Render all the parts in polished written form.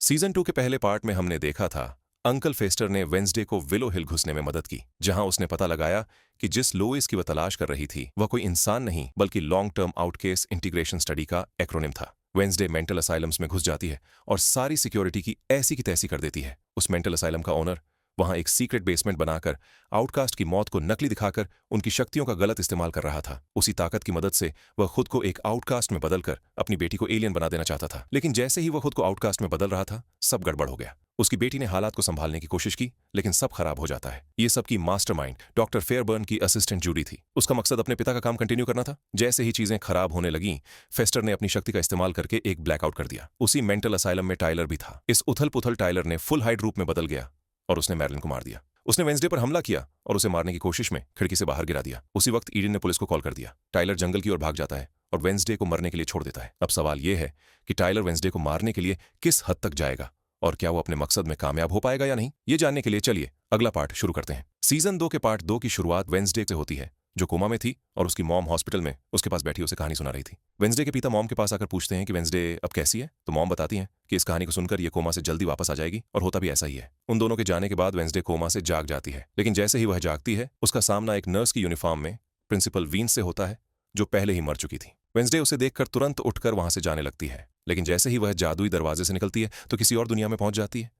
Season 2 के पहले part में हमने देखा था अंकल फेस्टर ने वेंसडे को विलो हिल घुसने में मदद की, जहां उसने पता लगाया कि जिस लोइस की वह तलाश कर रही थी वह कोई इंसान नहीं बल्कि लॉन्ग टर्म आउटकेस इंटीग्रेशन स्टडी का एक्रोनिम था। वेंसडे मेंटल असाइलम्स में घुस जाती है और सारी सिक्योरिटी की ऐसी की तैसी कर देती है। उस मेंटल असाइलम का ओनर वहां एक सीक्रेट बेसमेंट बनाकर आउटकास्ट की मौत को नकली दिखाकर उनकी शक्तियों का गलत इस्तेमाल कर रहा था। उसी ताकत की मदद से वह खुद को एक आउटकास्ट में बदलकर अपनी बेटी को एलियन बना देना चाहता था। लेकिन जैसे ही वह खुद को आउटकास्ट में बदल रहा था, सब गड़बड़ हो गया। उसकी बेटी ने हालात को संभालने की कोशिश की, लेकिन सब खराब हो जाता है। ये सब की मास्टरमाइंड डॉक्टर फेयरबर्न की असिस्टेंट जूडी थी। उसका मकसद अपने पिता का काम कंटिन्यू करना था। जैसे ही चीजें खराब होने लगीं, फेस्टर ने अपनी शक्ति का इस्तेमाल करके एक ब्लैकआउट कर दिया। उसी मेंटल असाइलम में टाइलर भी था। इस उथल पुथल टाइलर ने फुल हाइड रूप में बदल गया और उसने मैरिलन को मार दिया। उसने वेंसडे पर हमला किया और उसे मारने की कोशिश में खिड़की से बाहर गिरा दिया। उसी वक्त ईडन ने पुलिस को कॉल कर दिया। टाइलर जंगल की ओर भाग जाता है और वेंसडे को मरने के लिए छोड़ देता है। अब सवाल यह है कि टाइलर वेंसडे को मारने के लिए किस हद तक जाएगा और क्या वो अपने मकसद में कामयाब हो पाएगा या नहीं, ये जानने के लिए चलिए अगला पार्ट शुरू करते हैं। सीजन 2 के पार्ट 2 की शुरुआत वेंसडे से होती है, जो कोमा में थी और उसकी मॉम हॉस्पिटल में उसके पास बैठी उसे कहानी सुना रही थी। वेंसडे के पिता मॉम के पास आकर पूछते हैं कि वेंसडे अब कैसी है, तो मॉम बताती हैं कि इस कहानी को सुनकर ये कोमा से जल्दी वापस आ जाएगी, और होता भी ऐसा ही है। उन दोनों के जाने के बाद वेंसडे कोमा से जाग जाती है, लेकिन जैसे ही वह जागती है उसका सामना एक नर्स की यूनिफॉर्म में प्रिंसिपल वीन्स से होता है, जो पहले ही मर चुकी थी। वेंसडे उसे देखकर तुरंत उठकर वहां से जाने लगती है, लेकिन जैसे ही वह जादुई दरवाजे से निकलती है तो किसी और दुनिया में पहुंच जाती है।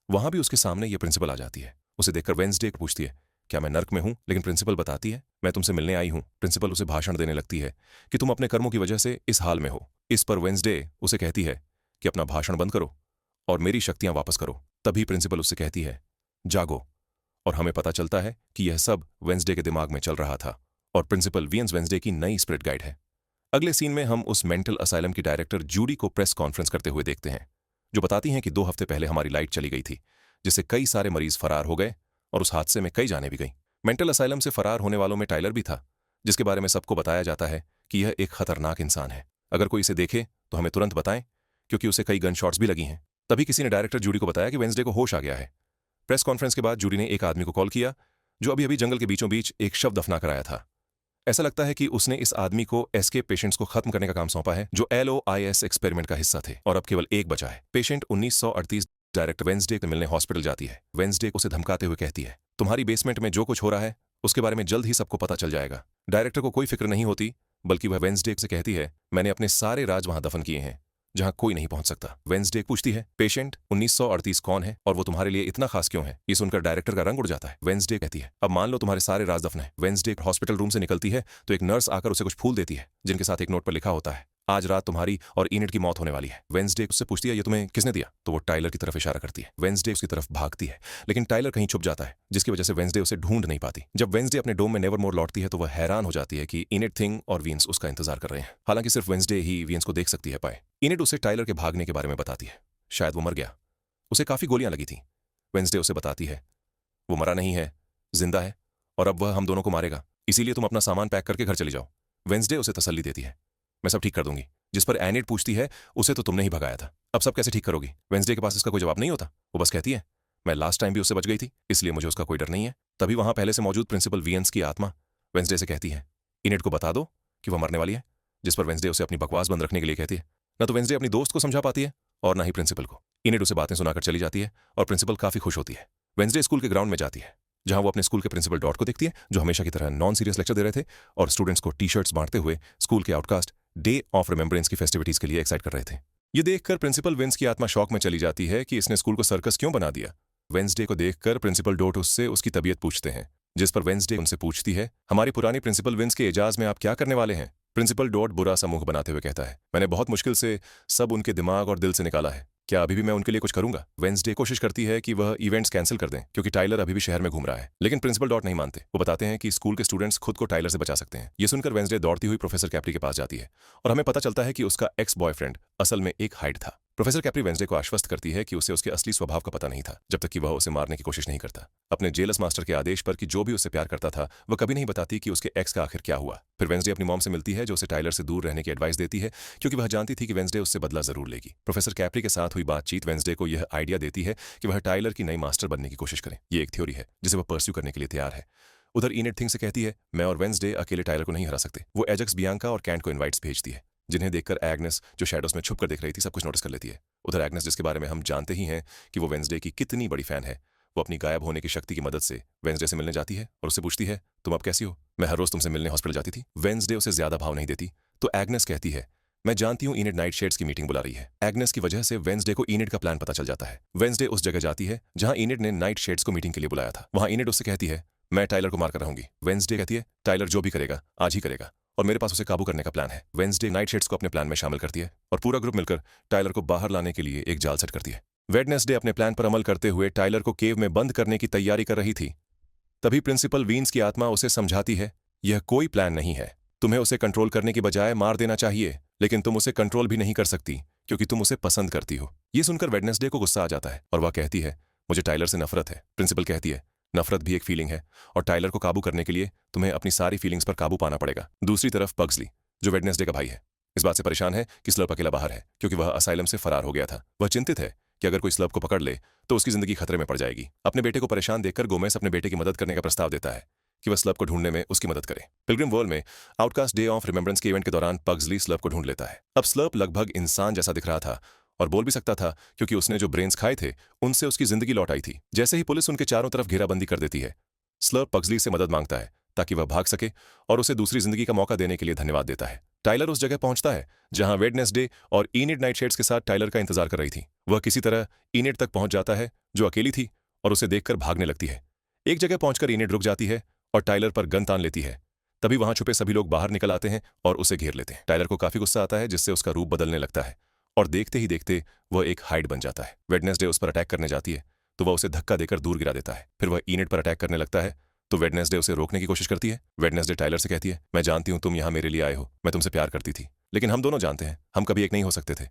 वहां भी उसके सामने ये प्रिंसिपल आ जाती है। उसे देखकर वेंसडे पूछती है, क्या मैं नर्क में हूं? लेकिन प्रिंसिपल बताती है, मैं तुमसे मिलने आई हूं। प्रिंसिपल उसे भाषण देने लगती है कि तुम अपने कर्मों की वजह से इस हाल में हो। इस पर वेंसडे उसे कहती है कि अपना भाषण बंद करो और मेरी शक्तियां वापस करो। तभी प्रिंसिपल उससे कहती है, जागो। और हमें पता चलता है कि यह सब वेंसडे के दिमाग में चल रहा था और प्रिंसिपल वियंस वेंसडे की नई स्पिरिट गाइड है। अगले सीन में हम उस मेंटल असाइलम की डायरेक्टर जूडी को प्रेस कॉन्फ्रेंस करते हुए देखते हैं, जो बताती हैं कि 2 हफ्ते पहले हमारी लाइट चली गई थी, जिससे कई सारे मरीज फरार हो गए और उस हादसे में कई जाने भी गई। मेंटल असाइलम से फरार होने वालों में टाइलर भी था, जिसके बारे में सबको बताया जाता है कि यह एक खतरनाक इंसान है। अगर कोई इसे देखे तो हमें तुरंत बताएं, क्योंकि उसे कई गन शॉट्स भी लगी हैं। तभी किसी ने डायरेक्टर जूडी को बताया कि वेंसडे को होश आ गया है। प्रेस कॉन्फ्रेंस के बाद जूडी ने एक आदमी को कॉल किया जो अभी अभी जंगल के बीचों बीच एक शव दफना कर आया था। ऐसा लगता है कि उसने इस आदमी को एस्केप पेशेंट्स को खत्म करने का काम सौंपा है, जो LOIS एक्सपेरिमेंट का हिस्सा थे, और अब केवल एक बचा है। पेशेंट 1938 डायरेक्टर वेंसडे से मिलने हॉस्पिटल जाती है। वेंसडे उसे धमकाते हुए कहती है, तुम्हारी बेसमेंट में जो कुछ हो रहा है उसके बारे में जल्द ही सबको पता चल जाएगा। डायरेक्टर को कोई फिक्र नहीं होती, बल्कि वह वेंसडे से कहती है, मैंने अपने सारे राज वहां दफन किए हैं जहां कोई नहीं पहुंच सकता। वेंसडे पूछती है, पेशेंट 1938 कौन है और वो तुम्हारे लिए इतना खास क्यों है? ये सुनकर डायरेक्टर का रंग उड़ जाता है। वेंसडे कहती है, अब मान लो तुम्हारे सारे राज दफन है। वेंसडे हॉस्पिटल रूम से निकलती है तो एक नर्स आकर उसे कुछ फूल देती है, जिनके साथ एक नोट पर लिखा होता है, आज रात तुम्हारी और इनिट की मौत होने वाली है। वेंसडे उससे पूछती है, ये तुम्हें किसने दिया? तो वो टाइलर की तरफ इशारा करती है। वेंसडे उसकी तरफ भागती है, लेकिन टाइलर कहीं छुप जाता है, जिसकी वजह से वेंसडे उसे ढूंढ नहीं पाती। जब वेंसडे अपने डोम में नेवरमोर लौटती है तो वह हैरान हो जाती है कि इनिट, थिंग और वीन्स उसका इंतजार कर रहे हैं। हालांकि सिर्फ वेंसडे ही वीन्स को देख सकती है पाए। इनिट उसे टाइलर के भागने के बारे में बताती है। शायद वो मर गया, उसे काफी गोलियां लगी थीं। वेंसडे उसे बताती है, वो मरा नहीं है, जिंदा है, और अब वह हम दोनों को मारेगा, इसीलिए तुम अपना सामान पैक करके घर चली जाओ। वेंसडे उसे तसल्ली देती है, मैं सब ठीक कर दूंगी। जिस पर एनिट पूछती है, उसे तो तुमने ही भगाया था, अब सब कैसे ठीक करोगी? वेंसडे के पास इसका कोई जवाब नहीं होता। वो बस कहती है, मैं लास्ट टाइम भी उससे बच गई थी, इसलिए मुझे उसका कोई डर नहीं है। तभी वहां पहले से मौजूद प्रिंसिपल वियंस की आत्मा वेंसडे से कहती है, इनिट को बता दो कि वह मरने वाली है। जिस पर वेंसडे उसे अपनी बकवास बंद रखने के लिए कहती है। न तो वेंसडे अपनी दोस्त को समझा पाती है और न ही प्रिंसिपल को। इनिट उसे बातें सुनाकर चली जाती है और प्रिंसिपल काफी खुश होती है। वेंसडे स्कूल के ग्राउंड में जाती है, जहां वो अपने स्कूल के प्रिंसिपल डॉट को देखती है, जो हमेशा की तरह नॉन सीरियस लेक्चर दे रहे थे और स्टूडेंट्स को टी-शर्ट्स बांटते हुए स्कूल के आउटकास्ट डे ऑफ रिमेम्बरेंस की फेस्टिविटीज के लिए एक्साइट कर रहे थे। ये देखकर प्रिंसिपल विंस की आत्मा शॉक में चली जाती है कि इसने स्कूल को सर्कस क्यों बना दिया। वेंसडे को देखकर प्रिंसिपल डॉट उससे उसकी तबीयत पूछते हैं, जिस पर वेंसडे उनसे पूछती है, हमारी पुरानी प्रिंसिपल विंस के एजाज में आप क्या करने वाले हैं? प्रिंसिपल डॉट बुरा सा मुंह बनाते हुए कहता है, मैंने बहुत मुश्किल से सब उनके दिमाग और दिल से निकाला है, क्या अभी भी मैं उनके लिए कुछ करूंगा? वेंसडे कोशिश करती है कि वह इवेंट्स कैंसिल कर दें, क्योंकि टाइलर अभी भी शहर में घूम रहा है, लेकिन प्रिंसिपल डॉट नहीं मानते। वो बताते हैं कि स्कूल के स्टूडेंट्स खुद को टाइलर से बचा सकते हैं। ये सुनकर वेंसडे दौड़ती हुई प्रोफेसर कैप्री के पास जाती है और हमें पता चलता है कि उसका एक्स बॉयफ्रेंड असल में एक हाइड था। प्रोफेसर कैप्री वेंसडे को आश्वस्त करती है कि उसे उसके असली स्वभाव का पता नहीं था, जब तक कि वह उसे मारने की कोशिश नहीं करता। अपने जेलस मास्टर के आदेश पर कि जो भी उससे प्यार करता था वह कभी नहीं बताती कि उसके एक्स का आखिर क्या हुआ। फिर वेंसडे अपनी मॉम से मिलती है, जो उसे टाइलर से दूर रहने की एडवाइस देती है, क्योंकि वह जानती थी कि वेंसडे उससे बदला जरूर लेगी। प्रोफेसर कैप्री के साथ हुई बातचीत वेंसडे को यह आइडिया देती है कि वह टाइलर की नई मास्टर बनने की कोशिश करें। ये एक थ्योरी है जिसे वह परस्यू करने के लिए तैयार है। उधर इनिट थिंग से कहती है, मैं और वेंसडे अकेले टाइलर को नहीं हरा सकते। वो एजक्स, बियांका और कैंट को इनवाइट्स भेजती है, जिन्हें देखकर एग्नेस, जो शैडोज में छुप कर देख रही थी, सब कुछ नोटिस कर लेती है। उधर एग्नेस, जिसके बारे में हम जानते ही हैं कि वो वेंसडे की कितनी बड़ी फैन है, वो अपनी गायब होने की शक्ति की मदद से वेंसडे से मिलने जाती है और उससे पूछती है, तुम अब कैसी हो? मैं हर रोज तुमसे मिलने हॉस्पिटल जाती थी। वेंसडे उसे ज्यादा भाव नहीं देती, तो एग्नेस कहती है, मैं जानती हूँ इनिड नाइट शेड्स की मीटिंग बुला रही है। एग्नेस की वजह से वेंसडे को इनिड का प्लान पता चल जाता है। वेंसडे उस जगह जाती है जहां इनिड ने नाइट शेड्स को मीटिंग के लिए बुलाया था। वहां इनिड उससे कहती है, मैं टाइलर को मारकर रहूंगी। वेंसडे कहती है, टाइलर जो भी करेगा आज ही करेगा और मेरे पास उसे काबू करने का प्लान है। वेंसडे नाइट शेड्स को अपने प्लान में शामिल करती है और पूरा ग्रुप मिलकर टाइलर को बाहर लाने के लिए एक जाल सेट करती है। वेडनेसडे अपने प्लान पर अमल करते हुए टाइलर को केव में बंद करने की तैयारी कर रही थी। तभी प्रिंसिपल वीन्स की आत्मा उसे समझाती है, यह कोई प्लान नहीं है, तुम्हें उसे कंट्रोल करने की बजाय मार देना चाहिए, लेकिन तुम उसे कंट्रोल भी नहीं कर सकती क्योंकि तुम उसे पसंद करती हो। ये सुनकर वेडनेसडे को गुस्सा आ जाता है और वह कहती है, मुझे टाइलर से नफरत है। प्रिंसिपल कहती है, नफरत भी एक फीलिंग है और टाइलर को काबू करने के लिए तुम्हें अपनी सारी फीलिंग्स पर काबू पाना पड़ेगा। दूसरी तरफ पग्सली, जो वेडनेसडे का भाई है, इस बात से परेशान है कि स्लर्प अकेला बाहर है क्योंकि वह असाइलम से फरार हो गया था। वह चिंतित है कि अगर कोई स्लर्प को पकड़ ले तो उसकी जिंदगी खतरे में पड़ जाएगी। अपने बेटे को परेशान देखकर गोमेस अपने बेटे की मदद करने का प्रस्ताव देता है कि वह स्लर्प को ढूंढने में उसकी मदद करे। पिलग्रिम वर्ल्ड में आउटकास्ट डे ऑफ रिमेंबरेंस के इवेंट के दौरान पग्सली स्लर्प को ढूंढ लेता है। अब स्लर्प लगभग इंसान जैसा दिख रहा था और बोल भी सकता था क्योंकि उसने जो ब्रेन्स खाए थे उनसे उसकी जिंदगी लौट आई थी। जैसे ही पुलिस उनके चारों तरफ घेराबंदी कर देती है, स्लर्प पग्सली से मदद मांगता है ताकि वह भाग सके और उसे दूसरी जिंदगी का मौका देने के लिए धन्यवाद देता है। टाइलर उस जगह पहुंचता है जहां वेडनेसडे और इनिड नाइटशेड्स के साथ टाइलर का इंतजार कर रही थी। वह किसी तरह इनिड तक पहुंच जाता है जो अकेली थी और उसे देखकर भागने लगती है। एक जगह पहुंचकर इनिड रुक जाती है और टाइलर पर गन तान लेती है। तभी वहां छुपे सभी लोग बाहर निकल आते हैं और उसे घेर लेते हैं। टाइलर को काफी गुस्सा आता है जिससे उसका रूप बदलने लगता है और देखते ही देखते वह एक हाइड बन जाता है। वेडनेसडे उस पर अटैक करने जाती है तो वह उसे धक्का देकर दूर गिरा देता है। फिर वह इनिड पर अटैक करने लगता है तो वेडनेसडे उसे रोकने की कोशिश करती है। वेडनेसडे टाइलर से कहती है, मैं जानती हूं तुम यहां मेरे लिए आए हो, मैं तुमसे प्यार करती थी, लेकिन हम दोनों जानते हैं हम कभी एक नहीं हो सकते थे,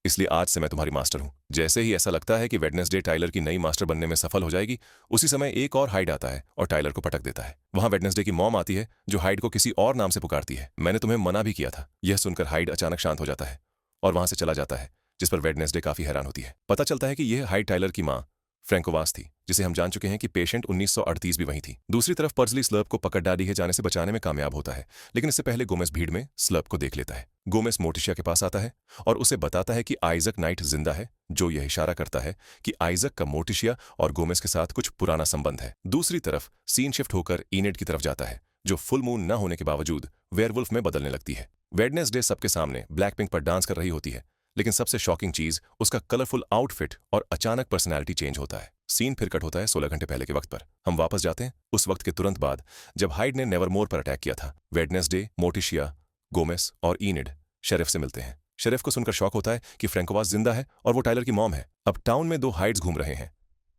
इसलिए आज से मैं तुम्हारी मास्टर हूं। जैसे ही ऐसा लगता है कि वेडनेसडे टाइलर की नई मास्टर बनने में सफल हो जाएगी, उसी समय एक और हाइड आता है और टाइलर को पटक देता है। वहां वेडनेसडे की मॉम आती है जो हाइड को किसी और नाम से पुकारती है। मैंने तुम्हें मना भी किया था। यह सुनकर हाइड अचानक शांत हो जाता है और वहां से चला जाता है, जिस पर वेडनेसडे काफी हैरान होती है। पता चलता है कि यह हाइड टाइलर की मां फ्रैंकोवास थी, जिसे हम जान चुके हैं कि पेशेंट 1938 भी वहीं थी। दूसरी तरफ पर्सली स्लर्प को पकड़ डाली है जाने से बचाने में कामयाब होता है, लेकिन इससे पहले गोमेस भीड़ में स्लर्प को देख लेता है। गोमेस मोर्टिशिया के पास आता है और उसे बताता है कि आइजक नाइट जिंदा है, जो यह इशारा करता है कि आइजक का मोर्टिशिया और गोमेस के साथ कुछ पुराना संबंध है। दूसरी तरफ सीन शिफ्ट होकर इनिड की तरफ जाता है, जो फुल मून न होने के बावजूद वेयरवुल्फ में बदलने लगती है। वेडनेसडे सबके सामने ब्लैकपिंक पर डांस कर रही होती है, लेकिन सबसे शॉकिंग चीज उसका कलरफुल आउटफिट और अचानक पर्सनैलिटी चेंज होता है। सीन फिर कट होता है 16 घंटे पहले के वक्त पर। हम वापस जाते हैं उस वक्त के तुरंत बाद जब हाइड ने नेवरमोर पर अटैक किया था। वेडनेसडे, मोर्टिशिया, गोमेस और इनिड शेरिफ से मिलते हैं। शेरिफ को सुनकर शॉक होता है कि फ्रैंकोवास जिंदा है और वो टाइलर की मॉम है। अब टाउन में दो हाइड्स घूम रहे हैं।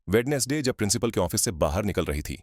वेडनेसडे जब प्रिंसिपल के ऑफिस से बाहर निकल रही थी,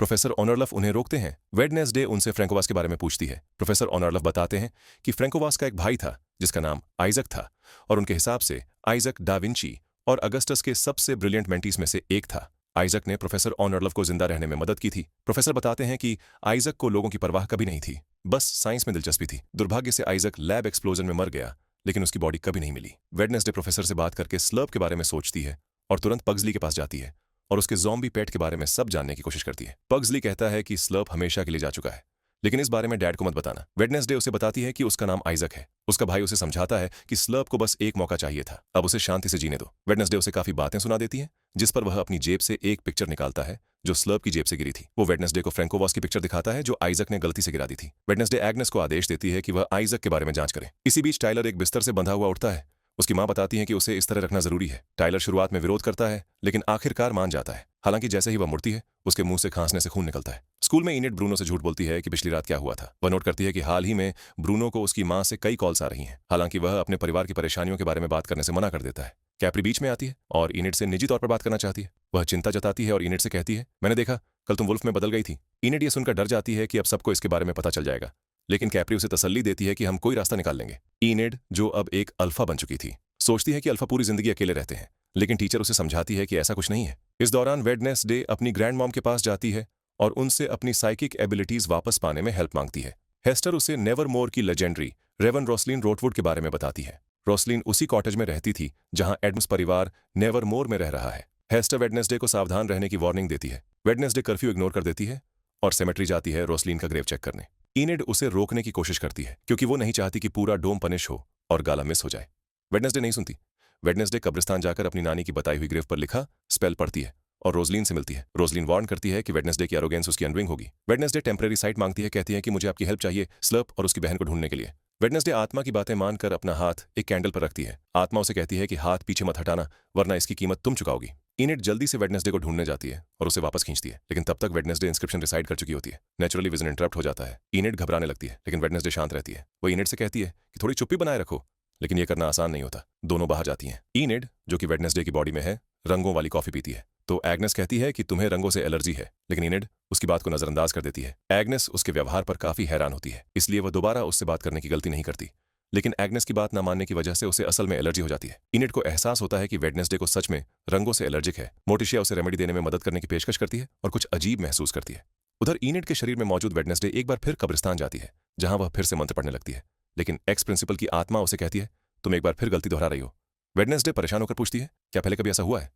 प्रोफेसर ऑनरलफ उन्हें रोकते हैं। वेडनेसडे उनसे फ्रैंकोवास के बारे में पूछती है। प्रोफेसर ऑनरलफ बताते हैं कि फ्रैंकोवास का एक भाई था जिसका नाम आइजक था और उनके हिसाब से आइजक डा विंची और अगस्टस के सबसे ब्रिलियंट मेंटीज में से एक था। आइजक ने प्रोफेसर ऑनरलफ को जिंदा रहने में मदद की थी। प्रोफेसर बताते हैं कि आइजक को लोगों की परवाह कभी नहीं थी, बस साइंस में दिलचस्पी थी। दुर्भाग्य से आइजक लैब एक्सप्लोजन में मर गया, लेकिन उसकी बॉडी कभी नहीं मिली। वेडनेसडे प्रोफेसर से बात करके स्लर्प के बारे में सोचती है और तुरंत पग्सली के पास जाती है और उसके ज़ॉम्बी पेट के बारे में सब जानने की कोशिश करती है। पग्सली कहता है कि स्लर्प हमेशा के लिए जा चुका है, लेकिन इस बारे में डैड को मत बताना। वेडनेसडे उसे बताती है कि उसका नाम आइजक है। उसका भाई उसे समझाता है कि स्लर्प को बस एक मौका चाहिए था, अब उसे शांति से जीने दो। वेडनेसडे उसे काफी बातें सुना देती है, जिस पर वह अपनी जेब से एक पिक्चर निकालता है जो स्लर्प की जेब से गिरी थी। वो वेडनेसडे को फ्रैंकोवास की पिक्चर दिखाता है जो आइजक ने गलती से गिरा दी थी। वेडनेसडे एग्नेस को आदेश देती है कि वह आइजक के बारे में जांच करे। इसी बीच टाइलर एक बिस्तर से बंधा हुआ उठता है। उसकी मां बताती है कि उसे इस तरह रखना जरूरी है। टाइलर शुरुआत में विरोध करता है, लेकिन आखिरकार मान जाता है। हालांकि जैसे ही वह मुड़ती है, उसके मुंह से खांसने से खून निकलता है। स्कूल में इनिड ब्रूनो से झूठ बोलती है कि पिछली रात क्या हुआ था। वह नोट करती है कि हाल ही में ब्रूनो को उसकी मां से कई कॉल्स आ रही हैं। हालांकि वह अपने परिवार की परेशानियों के बारे में बात करने से मना कर देता है। कैप्री बीच में आती है और इनिड से निजी तौर पर बात करना चाहती है। वह चिंता जताती है और इनिड से कहती है, मैंने देखा कल तुम वुल्फ में बदल गई थी। इनिड ये सुनकर डर जाती है कि अब सबको इसके बारे में पता चल जाएगा, लेकिन कैप्री उसे तसल्ली देती है कि हम कोई रास्ता निकाल लेंगे। इनिड, जो अब एक अल्फा बन चुकी थी, सोचती है कि अल्फा पूरी जिंदगी अकेले रहते हैं, लेकिन टीचर उसे समझाती है कि ऐसा कुछ नहीं है। इस दौरान वेडनेसडे अपनी ग्रैंड मॉम के पास जाती है और उनसे अपनी साइकिक एबिलिटीज वापस पाने में हेल्प मांगती है। हेस्टर उसे नेवरमोर की लेजेंडरी रेवन रोसलिन रोटवुड के बारे में बताती है। रोसलिन उसी कॉटेज में रहती थी जहां एडम्स परिवार नेवरमोर में रह रहा है। हेस्टर वेडनेसडे को सावधान रहने की वार्निंग देती है। वेडनेसडे कर्फ्यू इग्नोर कर देती है और सेमेट्री जाती है रोसलिन का ग्रेव चेक करने। इनिड उसे रोकने की कोशिश करती है क्योंकि वो नहीं चाहती कि पूरा डोम पनिश हो और गाला मिस हो जाए। वेडनेसडे नहीं सुनती। वेडनेसडे कब्रिस्तान जाकर अपनी नानी की बताई हुई ग्रेव पर लिखा स्पेल पढ़ती है और रोजलिन से मिलती है। रोजलिन वार्न करती है कि वेडनेसडे की एरोगेंस उसकी अनडरिंग होगी। वेडनेसडे टेम्परेरी साइट मांगती है, कहती है कि मुझे आपकी हेल्प चाहिए स्लर्प और उसकी बहन को ढूंढने के लिए। वेडनेसडे आत्मा की बातें मानकर अपना हाथ एक कैंडल पर रखती है। आत्मा उसे कहती है कि हाथ पीछे मत हटाना, वरना इसकी कीमत तुम चुकाओगी। इनिड जल्दी से वेडनेसडे को ढूंढने जाती है और उसे वापस खींचती है, लेकिन तब तक वेडनेसडे इंस्क्रिप्शन डिसाइड कर चुकी होती है। नेचुरली विजन इंटरप्ट हो जाता है। इनिड घबराने लगती है, लेकिन वेडनेसडे शांत रहती है। वो इनिड से कहती है कि थोड़ी चुप्पी बनाए रखो, लेकिन यह करना आसान नहीं होता। दोनों बाहर जाती हैं। इनिड, जो कि वेडनेसडे की बॉडी में है, रंगों वाली कॉफी पीती है, तो एग्नेस कहती है कि तुम्हें रंगों से एलर्जी है, लेकिन इनिड उसकी बात को नजरअंदाज कर देती है। एग्नेस उसके व्यवहार पर काफी हैरान होती है, इसलिए वह दोबारा उससे बात करने की गलती नहीं करती। लेकिन एग्नेस की बात न मानने की वजह से उसे असल में एलर्जी हो जाती है। इनिड को एहसास होता है कि वेडनेसडे को सच में रंगों से एलर्जिक है। मोर्टिशिया उसे रेमेडी देने में मदद करने की पेशकश करती है और कुछ अजीब महसूस करती है। उधर इनिड के शरीर में मौजूद वेडनेसडे एक बार फिर कब्रिस्तान जाती है, जहां वह फिर से मंत्र पढ़ने लगती है, लेकिन एक्स प्रिंसिपल की आत्मा उसे कहती है तुम एक बार फिर गलती दोहरा रही हो। वेडनेसडे परेशान होकर पूछती है क्या पहले कभी ऐसा हुआ है,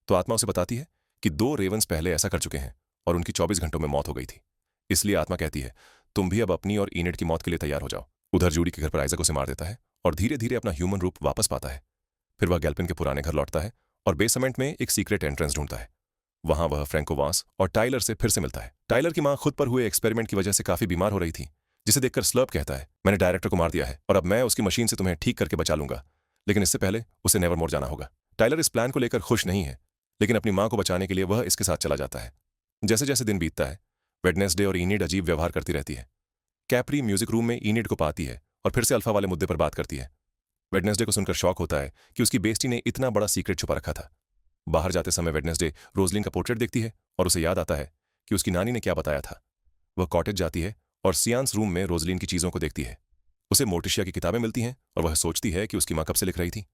तो आत्मा उसे बताती है कि 2 रेवंस पहले ऐसा कर चुके हैं और उनकी 24 घंटों में मौत हो गई थी। इसलिए आत्मा कहती है तुम भी अब अपनी और इनिड की मौत के लिए तैयार हो जाओ। उधर जूडी के घर पर आइजक उसे मार देता है और धीरे धीरे अपना ह्यूमन रूप वापस पाता है। फिर वह गैल्पिन के पुराने घर लौटता है और बेसमेंट में एक सीक्रेट एंट्रेंस ढूंढता है। वहां वह फ्रैंकोवास और टाइलर से फिर से मिलता है। टाइलर की मां खुद पर हुए एक्सपेरिमेंट की वजह से काफी बीमार हो रही थी, जिसे देखकर स्लर्प कहता है मैंने डायरेक्टर को मार दिया है और अब मैं उसकी मशीन से तुम्हें ठीक करके बचा लूंगा, लेकिन इससे पहले उसे नेवरमोर जाना होगा। टाइलर इस प्लान को लेकर खुश नहीं है, लेकिन अपनी मां को बचाने के लिए वह इसके साथ चला जाता है। जैसे जैसे दिन बीतता है, वेडनेसडे और इनिड अजीब व्यवहार करती रहती है। कैप्री म्यूजिक रूम में इनिड को पाती है और फिर से अल्फा वाले मुद्दे पर बात करती है। वेडनेसडे को सुनकर शॉक होता है कि उसकी बेस्टी ने इतना बड़ा सीक्रेट छुपा रखा था। बाहर जाते समय वेडनेसडे रोजलिन का पोर्ट्रेट देखती है और उसे याद आता है कि उसकी नानी ने क्या बताया था। वह कॉटेज जाती है और सियांस रूम में रोजलिन की चीजों को देखती है। उसे मोर्टिशिया की किताबें मिलती हैं और वह सोचती है कि उसकी मां कब से लिख रही थी।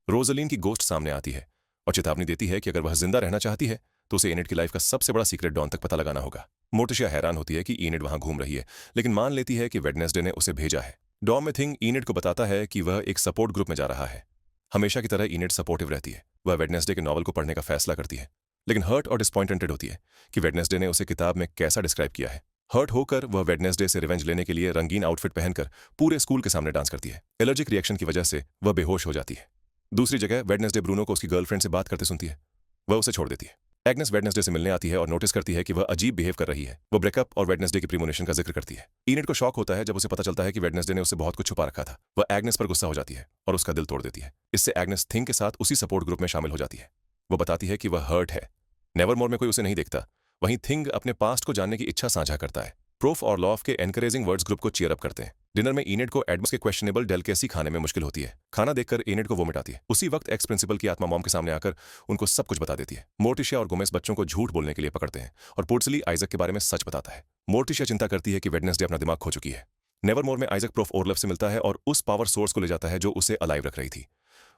रोजलिन की गोस्ट सामने आती है और चेतावनी देती है कि अगर वह जिंदा रहना चाहती है तो उसे इनिड की लाइफ का सबसे बड़ा सीक्रेट डॉन तक पता लगाना होगा। मोर्टिशिया हैरान होती है कि इनिड वहां घूम रही है, लेकिन मान लेती है कि वेडनेसडे ने उसे भेजा है। डॉन में थिंग इनिड को बताता है कि वह एक सपोर्ट ग्रुप में जा रहा है। हमेशा की तरह इनिड सपोर्टिव रहती है। वह वेडनेसडे के नॉवल को पढ़ने का फैसला करती है, लेकिन हर्ट और डिसअपॉइंटेड होती है कि वेडनेसडे ने उसे किताब में कैसा डिस्क्राइब किया है। हर्ट होकर वह वेडनेसडे से रिवेंज लेने के लिए रंगीन आउटफिट पहनकर पूरे स्कूल के सामने डांस करती है। एलर्जिक रिएक्शन की वजह से वह बेहोश हो जाती है। दूसरी जगह वेडनेसडे ब्रूनो को उसकी गर्लफ्रेंड से बात करते सुनती है। वह उसे छोड़ देती है। एग्नेस वेडनेसडे से मिलने आती है और नोटिस करती है कि वह अजीब बिहेव कर रही है। वह ब्रेकअप और वेडनेसडे की प्रीमोनिशन का जिक्र करती है। इनिड को शॉक होता है जब उसे पता चलता है कि वेडनेसडे ने उससे बहुत कुछ छुपा रखा था। वह एग्नेस पर गुस्सा हो जाती है और उसका दिल तोड़ देती है। इससे एग्नेस थिंग के साथ उसी सपोर्ट ग्रुप में शामिल हो जाती है। वह बताती है कि वह हर्ट है। नेवरमोर में कोई उसे नहीं देखता। वहीं थिंग अपने पास्ट को जानने की इच्छा साझा करता है। प्रोफ और लॉफ के एनकरेजिंग वर्ड्स ग्रुप को चीयर अप करते हैं। डिनर में इनिड को एडम्स के क्वेश्चनेबल डेलिकेसी खाने में मुश्किल होती है। खाना देखकर इनिड को वोमिट आती है। उसी वक्त एक्स प्रिंसिपल की आत्मा मॉम के सामने आकर उनको सब कुछ बता देती है। मोर्टिशिया और गोमेस बच्चों को झूठ बोलने के लिए पकड़ते हैं और पोर्टसली आइजक के बारे में सच बताता है। मोर्टिशिया चिंता करती है कि वेडनेसडे अपना दिमाग खो चुकी है। नेवरमोर में आइजक प्रोफ ओरलफ से मिलता है और उस पावर सोर्स को ले जाता है जो उसे अलाइव रख रही थी।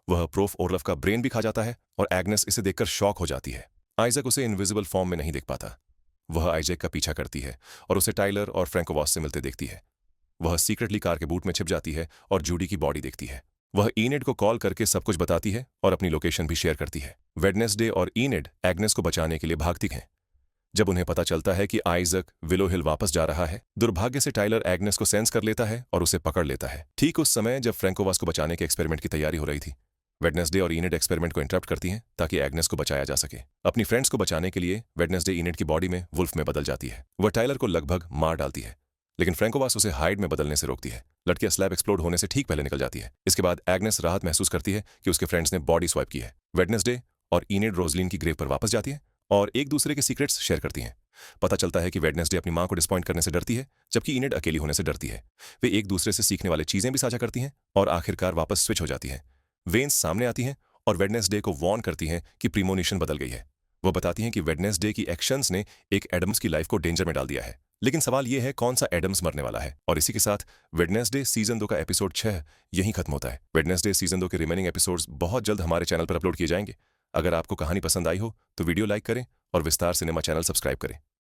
वह प्रोफ ओरलफ का ब्रेन भी खा जाता है और एग्नेस इसे देखकर शॉक हो जाती है। आइजक उसे इनविजिबल फॉर्म में नहीं देख पाता। वह आइजैक का पीछा करती है और उसे टाइलर और फ्रैंकोवास से मिलते देखती है। वह सीक्रेटली कार के बूट में छिप जाती है और जूडी की बॉडी देखती है। वह इनिड को कॉल करके सब कुछ बताती है और अपनी लोकेशन भी शेयर करती है। वेडनेसडे और इनिड एग्नेस को बचाने के लिए भागती हैं। जब उन्हें पता चलता है कि आइजक विलो हिल वापस जा रहा है, दुर्भाग्य से टाइलर एग्नेस को सेंस कर लेता है और उसे पकड़ लेता है। ठीक उस समय जब फ्रैंकोवास को बचाने के एक्सपेरिमेंट की तैयारी हो रही थी, वेडनेसडे और इनिड एक्सपेरिमेंट को इंटरप्ट करती हैं ताकि एग्नेस को बचाया जा सके। अपनी फ्रेंड्स को बचाने के लिए वेडनेसडे इनिड की बॉडी में वुल्फ में बदल जाती है। वह टाइलर को लगभग मार डालती है, लेकिन फ्रैंकोवास उसे हाइड में बदलने से रोकती है। लड़कियां स्लैब एक्सप्लोड होने से ठीक पहले निकल जाती है। इसके बाद एग्नेस राहत महसूस करती है कि उसके फ्रेंड्स ने बॉडी स्वैप की है। वेडनेसडे और इनिड रोजलिन की ग्रेव पर वापस जाती है और एक दूसरे के सीक्रेट्स शेयर करती हैं। पता चलता है कि वेडनेसडे अपनी मां को डिसअपॉइंट करने से डरती है, जबकि इनिड अकेली होने से डरती है। वे एक दूसरे से सीखने वाले चीजें भी साझा करती हैं और आखिरकार वापस स्विच हो जाती हैं। वेन्स सामने आती हैं और वेडनेसडे को वार्न करती हैं कि प्रीमोनिशन बदल गई है। वह बताती हैं कि वेडनेसडे की एक्शंस ने एक एडम्स की लाइफ को डेंजर में डाल दिया है। लेकिन सवाल यह है कौन सा एडम्स मरने वाला है। और इसी के साथ वेडनेसडे सीजन 2 का एपिसोड 6 यहीं खत्म होता है। वेडनेसडे सीजन 2 के रिमेनिंग एपिसोड्स बहुत जल्द हमारे चैनल पर अपलोड किए जाएंगे। अगर आपको कहानी पसंद आई हो तो वीडियो लाइक करें और विस्तार सिनेमा चैनल सब्सक्राइब करें।